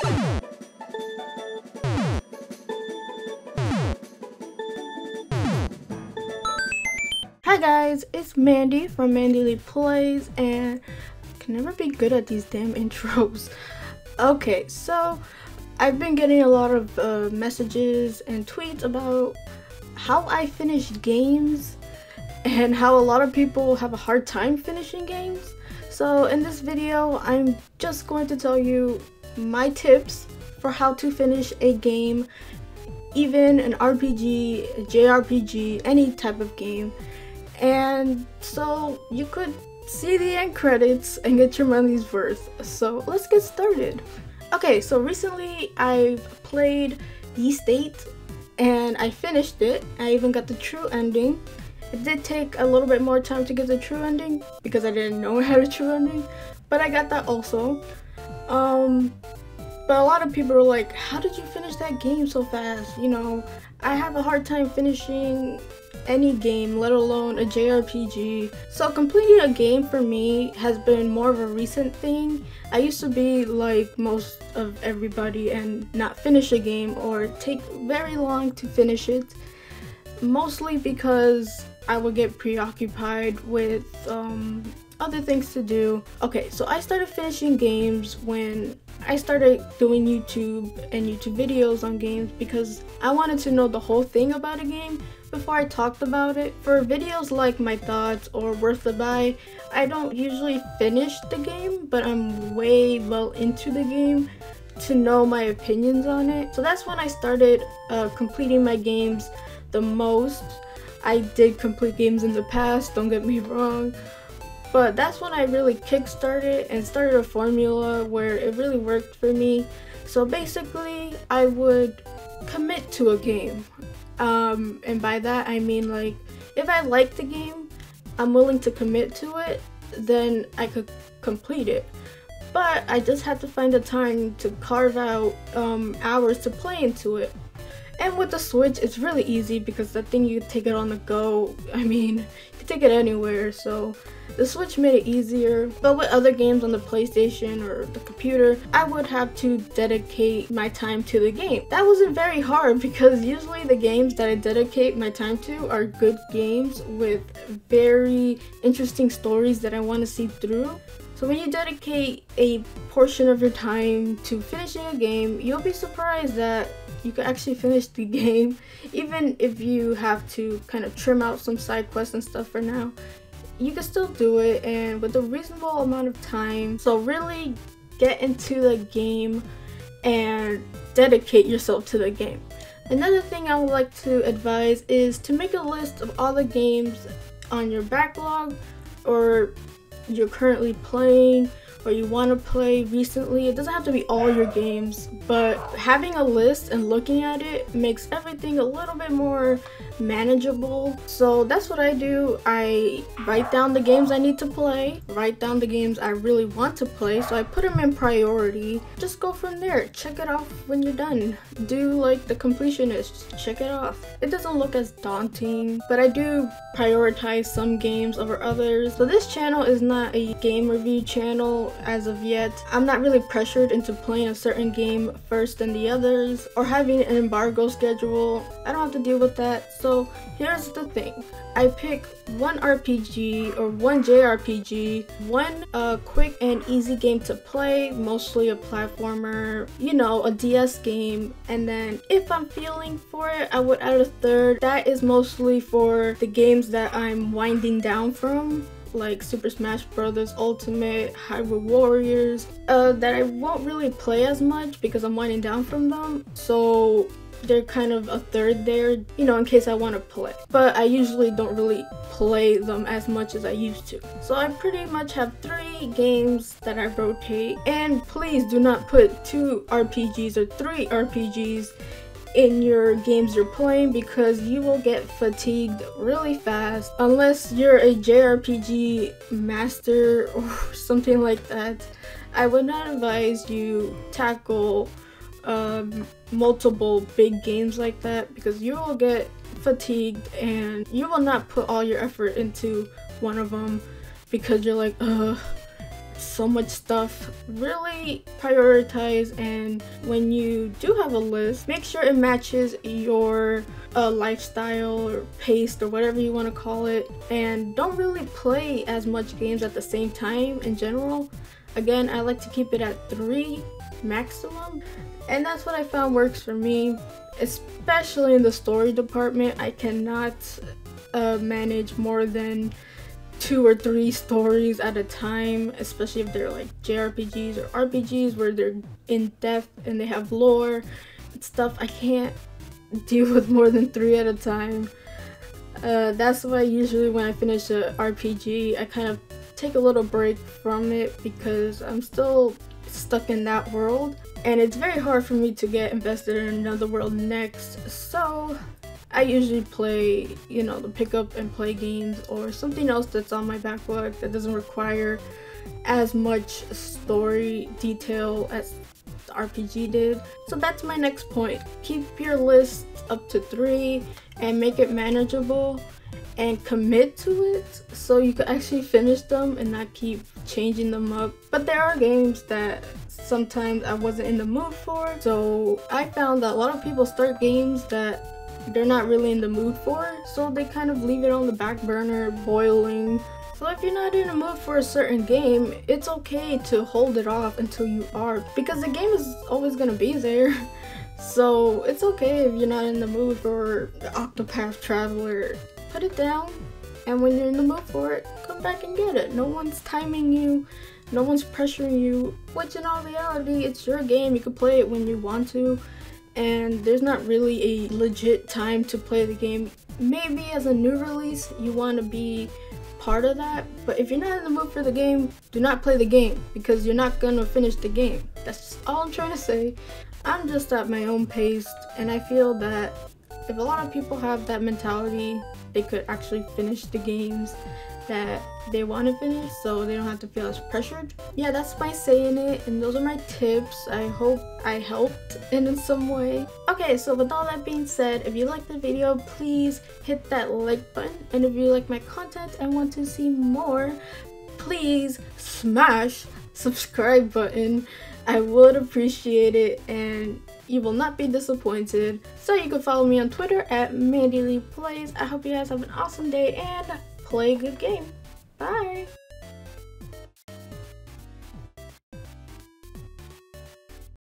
Hi guys, it's Mandy from MandyleePlays, and I can never be good at these damn intros. Okay, so I've been getting a lot of messages and tweets about how I finish games and how a lot of people have a hard time finishing games. So in this video, I'm just going to tell you my tips for how to finish a game, even an RPG, a JRPG, any type of game. And so you could see the end credits and get your money's worth. So let's get started. Okay, so recently I've played The State and I finished it. I even got the true ending. It did take a little bit more time to get the true ending because I didn't know I had a true ending, but I got that also. But a lot of people are like, how did you finish that game so fast? You know, I have a hard time finishing any game, let alone a JRPG. So completing a game for me has been more of a recent thing. I used to be like most of everybody and not finish a game or take very long to finish it, mostly because I would get preoccupied with other things to do. Okay, so I started finishing games when I started doing YouTube and YouTube videos on games because I wanted to know the whole thing about a game before I talked about it. For videos like my thoughts or worth the buy, I don't usually finish the game, but I'm way well into the game to know my opinions on it. So that's when I started completing my games the most. I did complete games in the past, don't get me wrong, but that's when I really kickstarted and started a formula where it really worked for me. So basically, I would commit to a game. And by that I mean, like, if I like the game, I'm willing to commit to it, then I could complete it. But I just had to find the time to carve out hours to play into it. And with the Switch, it's really easy because that thing, you can take it on the go. I mean, you can take it anywhere, so the Switch made it easier. But with other games on the PlayStation or the computer, I would have to dedicate my time to the game. That wasn't very hard because usually the games that I dedicate my time to are good games with very interesting stories that I want to see through. So when you dedicate a portion of your time to finishing a game, you'll be surprised that you can actually finish the game, even if you have to kind of trim out some side quests and stuff for now. You can still do it, and with a reasonable amount of time. So really get into the game and dedicate yourself to the game. Another thing I would like to advise is to make a list of all the games on your backlog or you're currently playing or you want to play recently. It doesn't have to be all your games, but having a list and looking at it makes everything a little bit more manageable. So that's what I do. I write down the games I need to play, write down the games I really want to play, so I put them in priority. Just go from there. Check it off when you're done. Do like the completionist, check it off. It doesn't look as daunting, but I do prioritize some games over others. So this channel is not a game review channel as of yet. I'm not really pressured into playing a certain game first than the others or having an embargo schedule. I don't have to deal with that. So here's the thing. I pick one RPG or one JRPG, one quick and easy game to play, mostly a platformer, you know, a DS game, and then if I'm feeling for it, I would add a third. That is mostly for the games that I'm winding down from, like Super Smash Bros. Ultimate, Hyrule Warriors, that I won't really play as much because I'm winding down from them. So they're kind of a third there, you know, in case I want to play. But I usually don't really play them as much as I used to. So I pretty much have 3 games that I rotate. And please do not put 2 RPGs or 3 RPGs in your games you're playing because you will get fatigued really fast unless you're a JRPG master or something like that. I would not advise you tackle multiple big games like that because you will get fatigued and you will not put all your effort into one of them because you're like, so much stuff. Really prioritize, and when you do have a list, make sure it matches your lifestyle or pace or whatever you want to call it, and don't really play as much games at the same time in general. Again, I like to keep it at 3 maximum, and that's what I found works for me, especially in the story department. I cannot manage more than 2 or 3 stories at a time, especially if they're like JRPGs or RPGs where they're in depth and they have lore and stuff. I can't deal with more than 3 at a time. That's why usually when I finish a RPG, I kind of take a little break from it because I'm still stuck in that world, and it's very hard for me to get invested in another world next. So I usually play, you know, the pick up and play games or something else that's on my backlog that doesn't require as much story detail as the RPG did. So that's my next point. Keep your list up to 3 and make it manageable, and commit to it so you can actually finish them and not keep changing them up. But there are games that sometimes I wasn't in the mood for, so I found that a lot of people start games that they're not really in the mood for, so they kind of leave it on the back burner boiling. So if you're not in the mood for a certain game, it's okay to hold it off until you are, because the game is always gonna be there. So it's okay if you're not in the mood for the Octopath Traveler. Put it down, and when you're in the mood for it, come back and get it. No one's timing you, no one's pressuring you, which in all reality, it's your game. You can play it when you want to, and there's not really a legit time to play the game. Maybe as a new release, you want to be part of that, but if you're not in the mood for the game, do not play the game, because you're not gonna finish the game. That's just all I'm trying to say. I'm just at my own pace, and I feel that if a lot of people have that mentality, they could actually finish the games that they want to finish, so they don't have to feel as pressured. Yeah, that's my say in it, and those are my tips. I hope I helped in some way. Okay, so with all that being said, if you liked the video, please hit that like button, and if you like my content and want to see more, please smash subscribe button. I would appreciate it, and you will not be disappointed. So you can follow me on Twitter at MandyleePlays. I hope you guys have an awesome day and play a good game. Bye!